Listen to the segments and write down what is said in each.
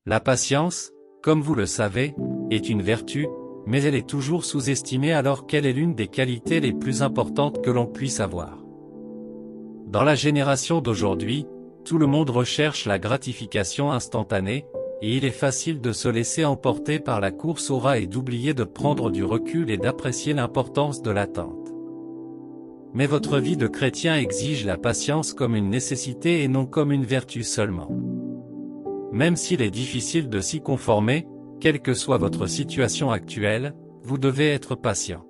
La patience, comme vous le savez, est une vertu, mais elle est toujours sous-estimée alors qu'elle est l'une des qualités les plus importantes que l'on puisse avoir. Dans la génération d'aujourd'hui, tout le monde recherche la gratification instantanée, et il est facile de se laisser emporter par la course au rat et d'oublier de prendre du recul et d'apprécier l'importance de l'attente. Mais votre vie de chrétien exige la patience comme une nécessité et non comme une vertu seulement. Même s'il est difficile de s'y conformer, quelle que soit votre situation actuelle, vous devez être patient.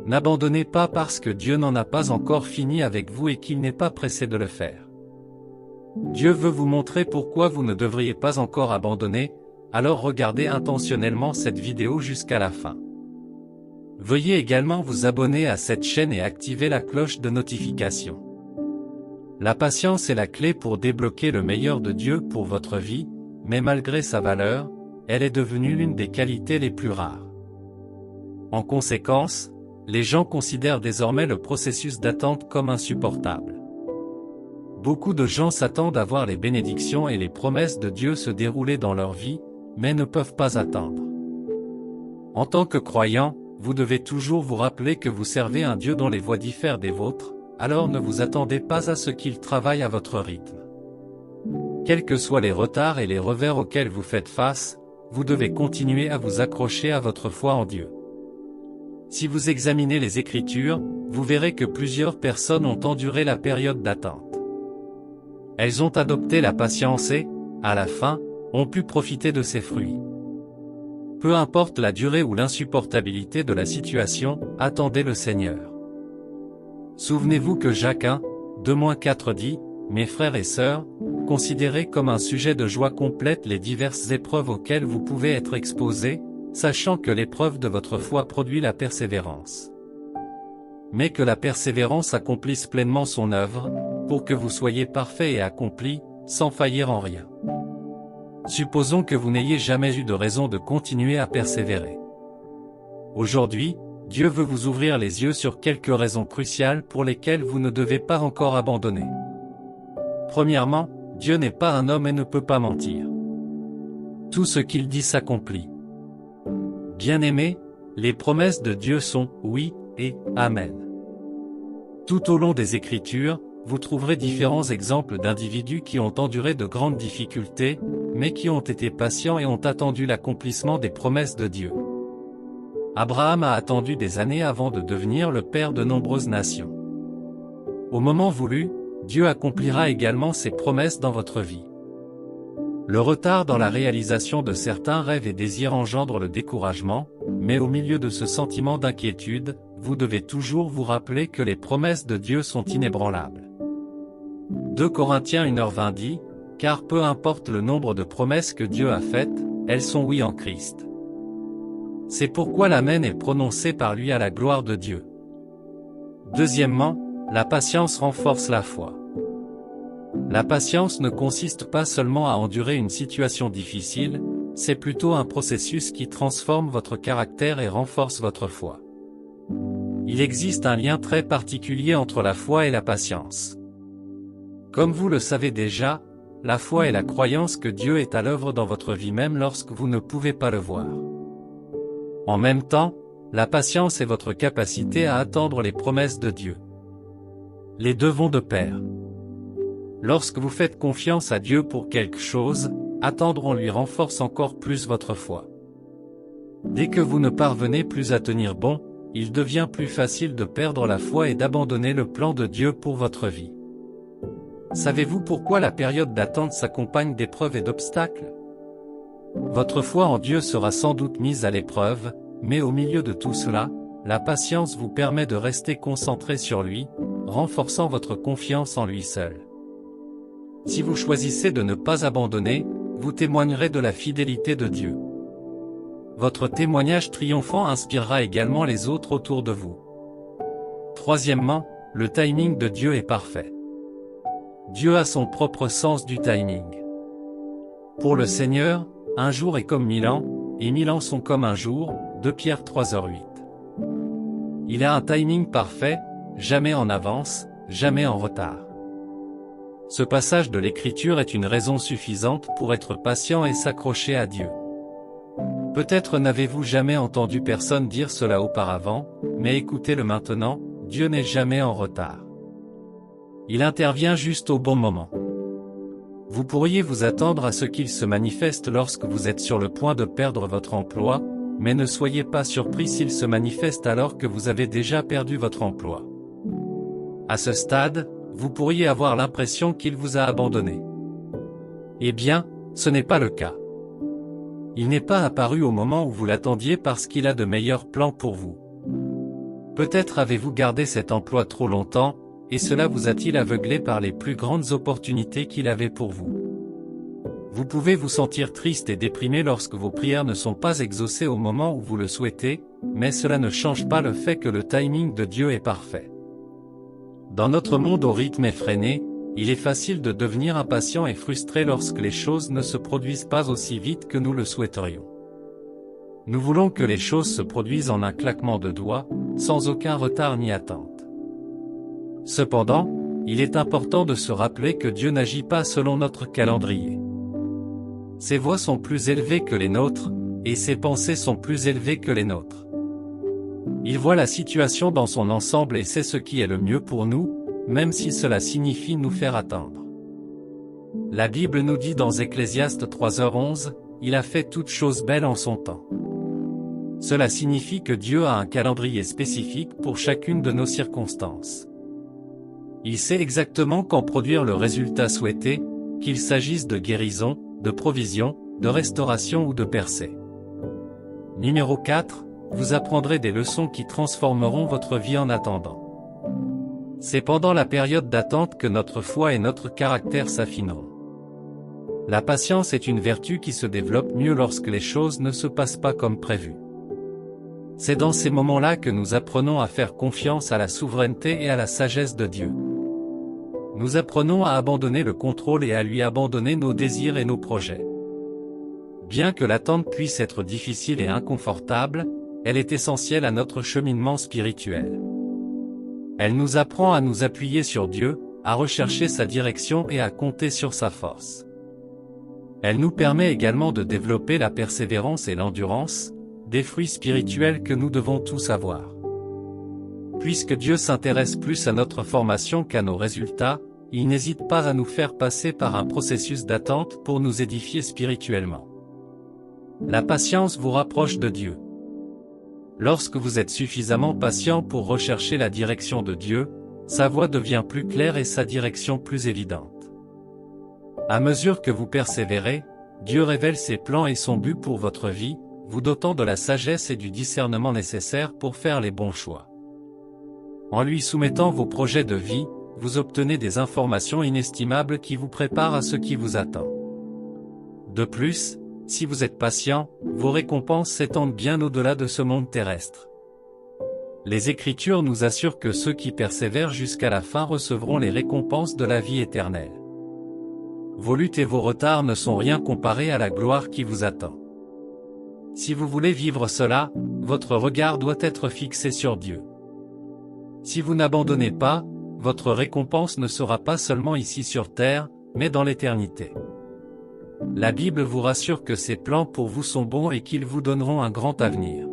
N'abandonnez pas parce que Dieu n'en a pas encore fini avec vous et qu'il n'est pas pressé de le faire. Dieu veut vous montrer pourquoi vous ne devriez pas encore abandonner, alors regardez intentionnellement cette vidéo jusqu'à la fin. Veuillez également vous abonner à cette chaîne et activer la cloche de notification. La patience est la clé pour débloquer le meilleur de Dieu pour votre vie, mais malgré sa valeur, elle est devenue l'une des qualités les plus rares. En conséquence, les gens considèrent désormais le processus d'attente comme insupportable. Beaucoup de gens s'attendent à voir les bénédictions et les promesses de Dieu se dérouler dans leur vie, mais ne peuvent pas attendre. En tant que croyant, vous devez toujours vous rappeler que vous servez un Dieu dont les voies diffèrent des vôtres, alors ne vous attendez pas à ce qu'il travaille à votre rythme. Quels que soient les retards et les revers auxquels vous faites face, vous devez continuer à vous accrocher à votre foi en Dieu. Si vous examinez les Écritures, vous verrez que plusieurs personnes ont enduré la période d'attente. Elles ont adopté la patience et, à la fin, ont pu profiter de ses fruits. Peu importe la durée ou l'insupportabilité de la situation, attendez le Seigneur. Souvenez-vous que Jacques 1, 2-4 dit, « Mes frères et sœurs, considérez comme un sujet de joie complète les diverses épreuves auxquelles vous pouvez être exposés, sachant que l'épreuve de votre foi produit la persévérance. Mais que la persévérance accomplisse pleinement son œuvre, pour que vous soyez parfaits et accomplis, sans faillir en rien. » Supposons que vous n'ayez jamais eu de raison de continuer à persévérer. Aujourd'hui, Dieu veut vous ouvrir les yeux sur quelques raisons cruciales pour lesquelles vous ne devez pas encore abandonner. Premièrement, Dieu n'est pas un homme et ne peut pas mentir. Tout ce qu'il dit s'accomplit. Bien-aimés, les promesses de Dieu sont « oui » et « amen ». Tout au long des Écritures, vous trouverez différents exemples d'individus qui ont enduré de grandes difficultés, mais qui ont été patients et ont attendu l'accomplissement des promesses de Dieu. Abraham a attendu des années avant de devenir le père de nombreuses nations. Au moment voulu, Dieu accomplira également ses promesses dans votre vie. Le retard dans la réalisation de certains rêves et désirs engendre le découragement, mais au milieu de ce sentiment d'inquiétude, vous devez toujours vous rappeler que les promesses de Dieu sont inébranlables. 2 Corinthiens 1h20 dit, « Car peu importe le nombre de promesses que Dieu a faites, elles sont oui en Christ. » C'est pourquoi l'amen est prononcé par lui à la gloire de Dieu. Deuxièmement, la patience renforce la foi. La patience ne consiste pas seulement à endurer une situation difficile, c'est plutôt un processus qui transforme votre caractère et renforce votre foi. Il existe un lien très particulier entre la foi et la patience. Comme vous le savez déjà, la foi est la croyance que Dieu est à l'œuvre dans votre vie même lorsque vous ne pouvez pas le voir. En même temps, la patience est votre capacité à attendre les promesses de Dieu. Les deux vont de pair. Lorsque vous faites confiance à Dieu pour quelque chose, attendre en lui renforce encore plus votre foi. Dès que vous ne parvenez plus à tenir bon, il devient plus facile de perdre la foi et d'abandonner le plan de Dieu pour votre vie. Savez-vous pourquoi la période d'attente s'accompagne d'épreuves et d'obstacles? Votre foi en Dieu sera sans doute mise à l'épreuve, mais au milieu de tout cela, la patience vous permet de rester concentré sur lui, renforçant votre confiance en lui seul. Si vous choisissez de ne pas abandonner, vous témoignerez de la fidélité de Dieu. Votre témoignage triomphant inspirera également les autres autour de vous. Troisièmement, le timing de Dieu est parfait. Dieu a son propre sens du timing. Pour le Seigneur, un jour est comme 1000 ans, et 1000 ans sont comme un jour, 2 Pierre 3h08. Il a un timing parfait, jamais en avance, jamais en retard. Ce passage de l'Écriture est une raison suffisante pour être patient et s'accrocher à Dieu. Peut-être n'avez-vous jamais entendu personne dire cela auparavant, mais écoutez-le maintenant, Dieu n'est jamais en retard. Il intervient juste au bon moment. Vous pourriez vous attendre à ce qu'il se manifeste lorsque vous êtes sur le point de perdre votre emploi, mais ne soyez pas surpris s'il se manifeste alors que vous avez déjà perdu votre emploi. À ce stade, vous pourriez avoir l'impression qu'il vous a abandonné. Eh bien, ce n'est pas le cas. Il n'est pas apparu au moment où vous l'attendiez parce qu'il a de meilleurs plans pour vous. Peut-être avez-vous gardé cet emploi trop longtemps, et cela vous a-t-il aveuglé par les plus grandes opportunités qu'il avait pour vous. Vous pouvez vous sentir triste et déprimé lorsque vos prières ne sont pas exaucées au moment où vous le souhaitez, mais cela ne change pas le fait que le timing de Dieu est parfait. Dans notre monde au rythme effréné, il est facile de devenir impatient et frustré lorsque les choses ne se produisent pas aussi vite que nous le souhaiterions. Nous voulons que les choses se produisent en un claquement de doigts, sans aucun retard ni attente. Cependant, il est important de se rappeler que Dieu n'agit pas selon notre calendrier. Ses voies sont plus élevées que les nôtres, et ses pensées sont plus élevées que les nôtres. Il voit la situation dans son ensemble et sait ce qui est le mieux pour nous, même si cela signifie nous faire attendre. La Bible nous dit dans Ecclésiaste 3h11, « Il a fait toutes choses belles en son temps ». Cela signifie que Dieu a un calendrier spécifique pour chacune de nos circonstances. Il sait exactement quand produire le résultat souhaité, qu'il s'agisse de guérison, de provision, de restauration ou de percée. Numéro 4, vous apprendrez des leçons qui transformeront votre vie en attendant. C'est pendant la période d'attente que notre foi et notre caractère s'affineront. La patience est une vertu qui se développe mieux lorsque les choses ne se passent pas comme prévu. C'est dans ces moments-là que nous apprenons à faire confiance à la souveraineté et à la sagesse de Dieu. Nous apprenons à abandonner le contrôle et à lui abandonner nos désirs et nos projets. Bien que l'attente puisse être difficile et inconfortable, elle est essentielle à notre cheminement spirituel. Elle nous apprend à nous appuyer sur Dieu, à rechercher sa direction et à compter sur sa force. Elle nous permet également de développer la persévérance et l'endurance, des fruits spirituels que nous devons tous avoir. Puisque Dieu s'intéresse plus à notre formation qu'à nos résultats, il n'hésite pas à nous faire passer par un processus d'attente pour nous édifier spirituellement. La patience vous rapproche de Dieu. Lorsque vous êtes suffisamment patient pour rechercher la direction de Dieu, sa voie devient plus claire et sa direction plus évidente. À mesure que vous persévérez, Dieu révèle ses plans et son but pour votre vie, vous dotant de la sagesse et du discernement nécessaires pour faire les bons choix. En lui soumettant vos projets de vie, vous obtenez des informations inestimables qui vous préparent à ce qui vous attend. De plus, si vous êtes patient, vos récompenses s'étendent bien au-delà de ce monde terrestre. Les Écritures nous assurent que ceux qui persévèrent jusqu'à la fin recevront les récompenses de la vie éternelle. Vos luttes et vos retards ne sont rien comparés à la gloire qui vous attend. Si vous voulez vivre cela, votre regard doit être fixé sur Dieu. Si vous n'abandonnez pas, votre récompense ne sera pas seulement ici sur terre, mais dans l'éternité. La Bible vous rassure que ses plans pour vous sont bons et qu'ils vous donneront un grand avenir.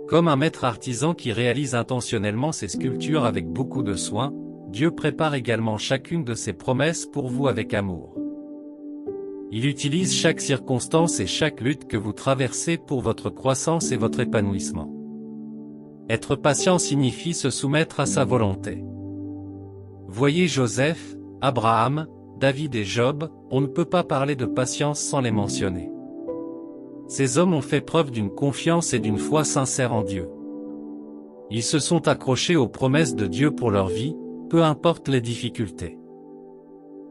Comme un maître artisan qui réalise intentionnellement ses sculptures avec beaucoup de soin, Dieu prépare également chacune de ses promesses pour vous avec amour. Il utilise chaque circonstance et chaque lutte que vous traversez pour votre croissance et votre épanouissement. Être patient signifie se soumettre à sa volonté. Voyez Joseph, Abraham, David et Job, on ne peut pas parler de patience sans les mentionner. Ces hommes ont fait preuve d'une confiance et d'une foi sincère en Dieu. Ils se sont accrochés aux promesses de Dieu pour leur vie, peu importe les difficultés.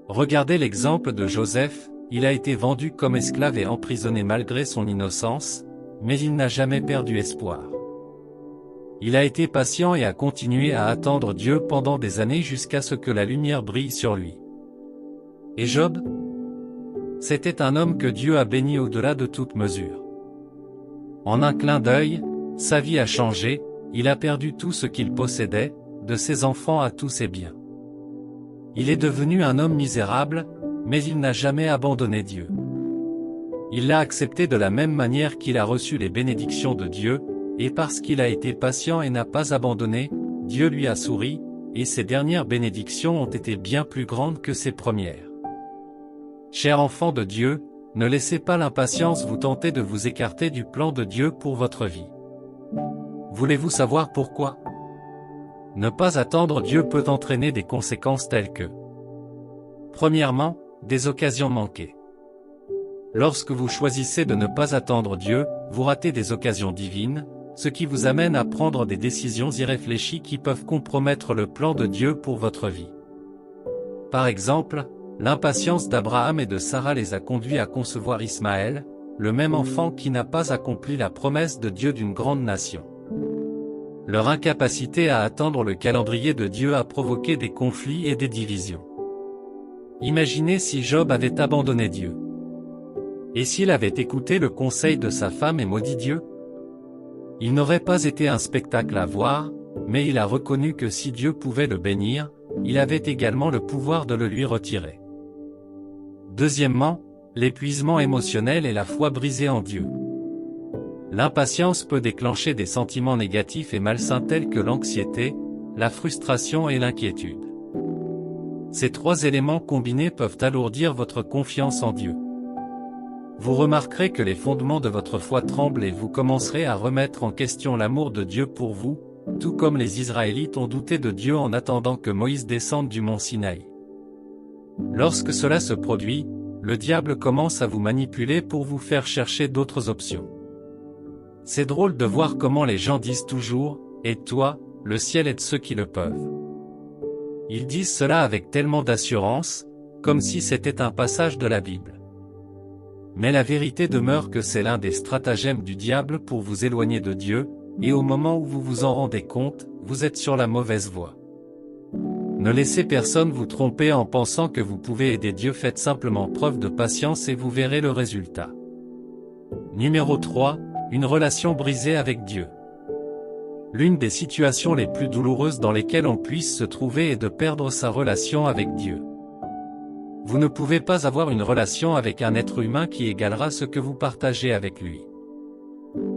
Regardez l'exemple de Joseph, il a été vendu comme esclave et emprisonné malgré son innocence, mais il n'a jamais perdu espoir. Il a été patient et a continué à attendre Dieu pendant des années jusqu'à ce que la lumière brille sur lui. Et Job? C'était un homme que Dieu a béni au-delà de toute mesure. En un clin d'œil, sa vie a changé, il a perdu tout ce qu'il possédait, de ses enfants à tous ses biens. Il est devenu un homme misérable, mais il n'a jamais abandonné Dieu. Il l'a accepté de la même manière qu'il a reçu les bénédictions de Dieu, et parce qu'il a été patient et n'a pas abandonné, Dieu lui a souri, et ses dernières bénédictions ont été bien plus grandes que ses premières. Chers enfants de Dieu, ne laissez pas l'impatience vous tenter de vous écarter du plan de Dieu pour votre vie. Voulez-vous savoir pourquoi? Ne pas attendre Dieu peut entraîner des conséquences telles que: premièrement, des occasions manquées. Lorsque vous choisissez de ne pas attendre Dieu, vous ratez des occasions divines, ce qui vous amène à prendre des décisions irréfléchies qui peuvent compromettre le plan de Dieu pour votre vie. Par exemple, l'impatience d'Abraham et de Sarah les a conduits à concevoir Ismaël, le même enfant qui n'a pas accompli la promesse de Dieu d'une grande nation. Leur incapacité à attendre le calendrier de Dieu a provoqué des conflits et des divisions. Imaginez si Job avait abandonné Dieu. Et s'il avait écouté le conseil de sa femme et maudit Dieu? Il n'aurait pas été un spectacle à voir, mais il a reconnu que si Dieu pouvait le bénir, il avait également le pouvoir de le lui retirer. Deuxièmement, l'épuisement émotionnel et la foi brisée en Dieu. L'impatience peut déclencher des sentiments négatifs et malsains tels que l'anxiété, la frustration et l'inquiétude. Ces trois éléments combinés peuvent alourdir votre confiance en Dieu. Vous remarquerez que les fondements de votre foi tremblent et vous commencerez à remettre en question l'amour de Dieu pour vous, tout comme les Israélites ont douté de Dieu en attendant que Moïse descende du mont Sinaï. Lorsque cela se produit, le diable commence à vous manipuler pour vous faire chercher d'autres options. C'est drôle de voir comment les gens disent toujours « Aide-toi, le ciel aide ceux qui le peuvent ». Ils disent cela avec tellement d'assurance, comme si c'était un passage de la Bible. Mais la vérité demeure que c'est l'un des stratagèmes du diable pour vous éloigner de Dieu, et au moment où vous vous en rendez compte, vous êtes sur la mauvaise voie. Ne laissez personne vous tromper en pensant que vous pouvez aider Dieu, faites simplement preuve de patience et vous verrez le résultat. Numéro 3. Une relation brisée avec Dieu. L'une des situations les plus douloureuses dans lesquelles on puisse se trouver est de perdre sa relation avec Dieu. Vous ne pouvez pas avoir une relation avec un être humain qui égalera ce que vous partagez avec lui.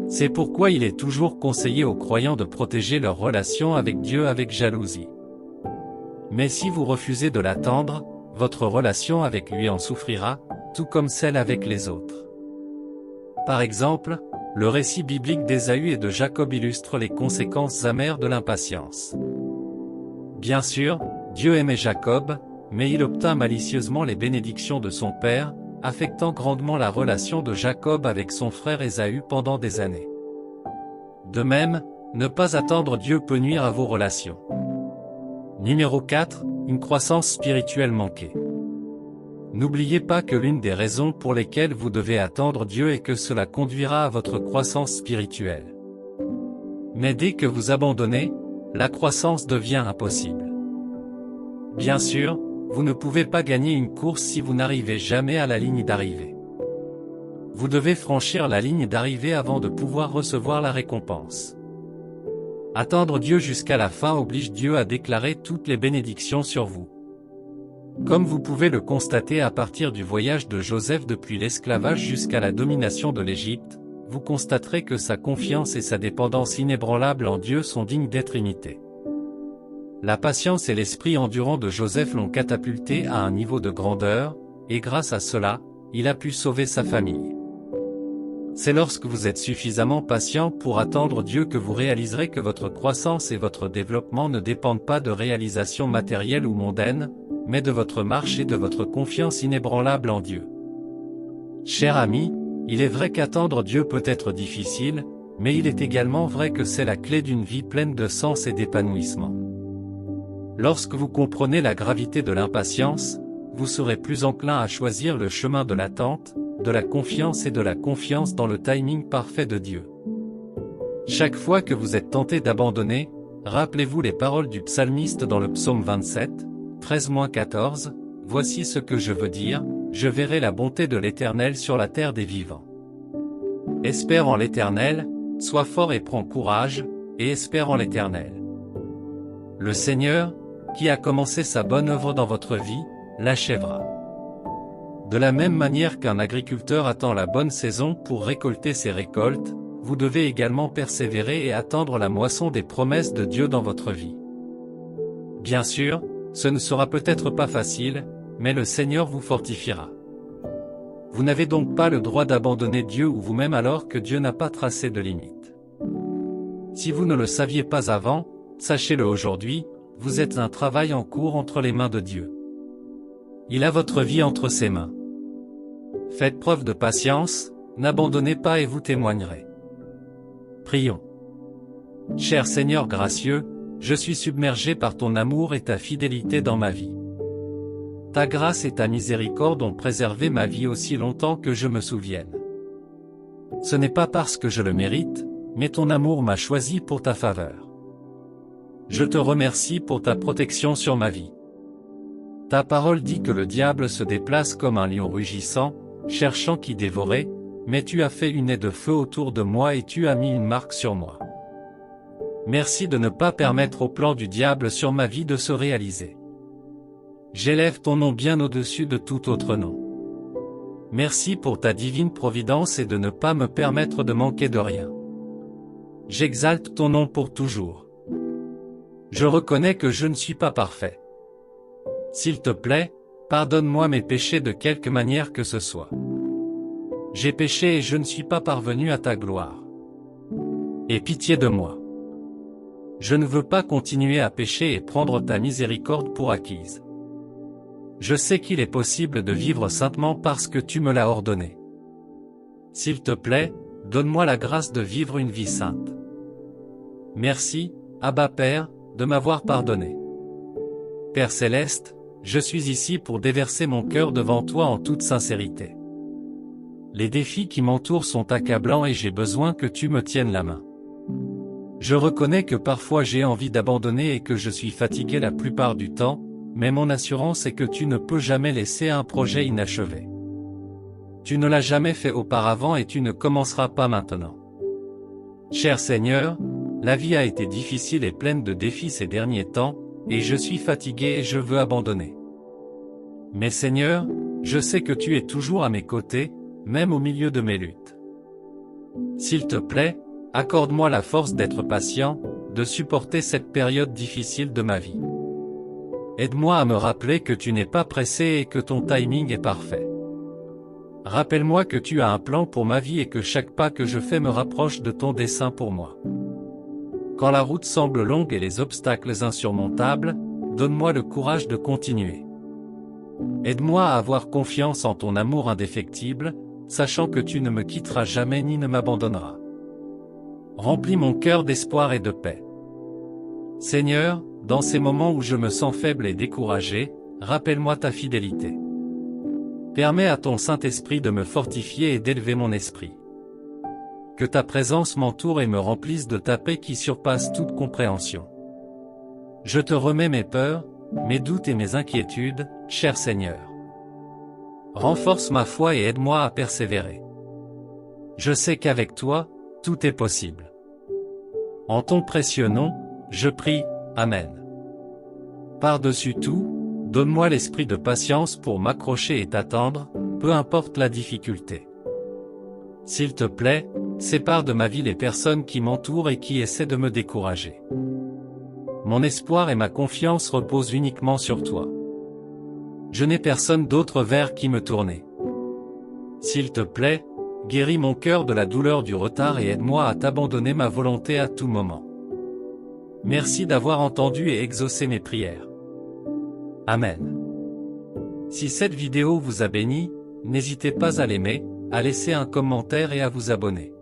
C'est pourquoi il est toujours conseillé aux croyants de protéger leur relation avec Dieu avec jalousie. Mais si vous refusez de l'attendre, votre relation avec lui en souffrira, tout comme celle avec les autres. Par exemple, le récit biblique d'Ésaü et de Jacob illustre les conséquences amères de l'impatience. Bien sûr, Dieu aimait Jacob, mais il obtint malicieusement les bénédictions de son père, affectant grandement la relation de Jacob avec son frère Ésaü pendant des années. De même, ne pas attendre Dieu peut nuire à vos relations. Numéro 4. Une croissance spirituelle manquée. N'oubliez pas que l'une des raisons pour lesquelles vous devez attendre Dieu est que cela conduira à votre croissance spirituelle. Mais dès que vous abandonnez, la croissance devient impossible. Bien sûr, vous ne pouvez pas gagner une course si vous n'arrivez jamais à la ligne d'arrivée. Vous devez franchir la ligne d'arrivée avant de pouvoir recevoir la récompense. Attendre Dieu jusqu'à la fin oblige Dieu à déclarer toutes les bénédictions sur vous. Comme vous pouvez le constater à partir du voyage de Joseph depuis l'esclavage jusqu'à la domination de l'Égypte, vous constaterez que sa confiance et sa dépendance inébranlable en Dieu sont dignes d'être imitées. La patience et l'esprit endurant de Joseph l'ont catapulté à un niveau de grandeur, et grâce à cela, il a pu sauver sa famille. C'est lorsque vous êtes suffisamment patient pour attendre Dieu que vous réaliserez que votre croissance et votre développement ne dépendent pas de réalisations matérielles ou mondaines, mais de votre marche et de votre confiance inébranlable en Dieu. Cher ami, il est vrai qu'attendre Dieu peut être difficile, mais il est également vrai que c'est la clé d'une vie pleine de sens et d'épanouissement. Lorsque vous comprenez la gravité de l'impatience, vous serez plus enclin à choisir le chemin de l'attente, de la confiance et de la confiance dans le timing parfait de Dieu. Chaque fois que vous êtes tenté d'abandonner, rappelez-vous les paroles du psalmiste dans le psaume 27, 13-14, « Voici ce que je veux dire, je verrai la bonté de l'Éternel sur la terre des vivants. Espère en l'Éternel, sois fort et prends courage, et espère en l'Éternel. Le Seigneur, qui a commencé sa bonne œuvre dans votre vie, l'achèvera. De la même manière qu'un agriculteur attend la bonne saison pour récolter ses récoltes, vous devez également persévérer et attendre la moisson des promesses de Dieu dans votre vie. Bien sûr, ce ne sera peut-être pas facile, mais le Seigneur vous fortifiera. Vous n'avez donc pas le droit d'abandonner Dieu ou vous-même alors que Dieu n'a pas tracé de limite. Si vous ne le saviez pas avant, sachez-le aujourd'hui, vous êtes un travail en cours entre les mains de Dieu. Il a votre vie entre ses mains. Faites preuve de patience, n'abandonnez pas et vous témoignerez. Prions. Cher Seigneur gracieux, je suis submergé par ton amour et ta fidélité dans ma vie. Ta grâce et ta miséricorde ont préservé ma vie aussi longtemps que je me souvienne. Ce n'est pas parce que je le mérite, mais ton amour m'a choisi pour ta faveur. Je te remercie pour ta protection sur ma vie. Ta parole dit que le diable se déplace comme un lion rugissant, cherchant qui dévorer, mais tu as fait une haie de feu autour de moi et tu as mis une marque sur moi. Merci de ne pas permettre au plan du diable sur ma vie de se réaliser. J'élève ton nom bien au-dessus de tout autre nom. Merci pour ta divine providence et de ne pas me permettre de manquer de rien. J'exalte ton nom pour toujours. Je reconnais que je ne suis pas parfait. S'il te plaît, pardonne-moi mes péchés de quelque manière que ce soit. J'ai péché et je ne suis pas parvenu à ta gloire. Aie pitié de moi. Je ne veux pas continuer à pécher et prendre ta miséricorde pour acquise. Je sais qu'il est possible de vivre saintement parce que tu me l'as ordonné. S'il te plaît, donne-moi la grâce de vivre une vie sainte. Merci, Abba Père, de m'avoir pardonné. Père céleste, je suis ici pour déverser mon cœur devant toi en toute sincérité. Les défis qui m'entourent sont accablants et j'ai besoin que tu me tiennes la main. Je reconnais que parfois j'ai envie d'abandonner et que je suis fatigué la plupart du temps, mais mon assurance est que tu ne peux jamais laisser un projet inachevé. Tu ne l'as jamais fait auparavant et tu ne commenceras pas maintenant. Cher Seigneur, la vie a été difficile et pleine de défis ces derniers temps, et je suis fatigué et je veux abandonner. Mais Seigneur, je sais que tu es toujours à mes côtés, même au milieu de mes luttes. S'il te plaît, accorde-moi la force d'être patient, de supporter cette période difficile de ma vie. Aide-moi à me rappeler que tu n'es pas pressé et que ton timing est parfait. Rappelle-moi que tu as un plan pour ma vie et que chaque pas que je fais me rapproche de ton dessein pour moi. Quand la route semble longue et les obstacles insurmontables, donne-moi le courage de continuer. Aide-moi à avoir confiance en ton amour indéfectible, sachant que tu ne me quitteras jamais ni ne m'abandonneras. Remplis mon cœur d'espoir et de paix. Seigneur, dans ces moments où je me sens faible et découragé, rappelle-moi ta fidélité. Permets à ton Saint-Esprit de me fortifier et d'élever mon esprit. Que ta présence m'entoure et me remplisse de ta paix qui surpasse toute compréhension. Je te remets mes peurs, mes doutes et mes inquiétudes, cher Seigneur. Renforce ma foi et aide-moi à persévérer. Je sais qu'avec toi, tout est possible. En ton précieux nom, je prie, Amen. Par-dessus tout, donne-moi l'esprit de patience pour m'accrocher et t'attendre, peu importe la difficulté. S'il te plaît, sépare de ma vie les personnes qui m'entourent et qui essaient de me décourager. Mon espoir et ma confiance reposent uniquement sur toi. Je n'ai personne d'autre vers qui me tourner. S'il te plaît, guéris mon cœur de la douleur du retard et aide-moi à t'abandonner ma volonté à tout moment. Merci d'avoir entendu et exaucé mes prières. Amen. Si cette vidéo vous a béni, n'hésitez pas à l'aimer, à laisser un commentaire et à vous abonner.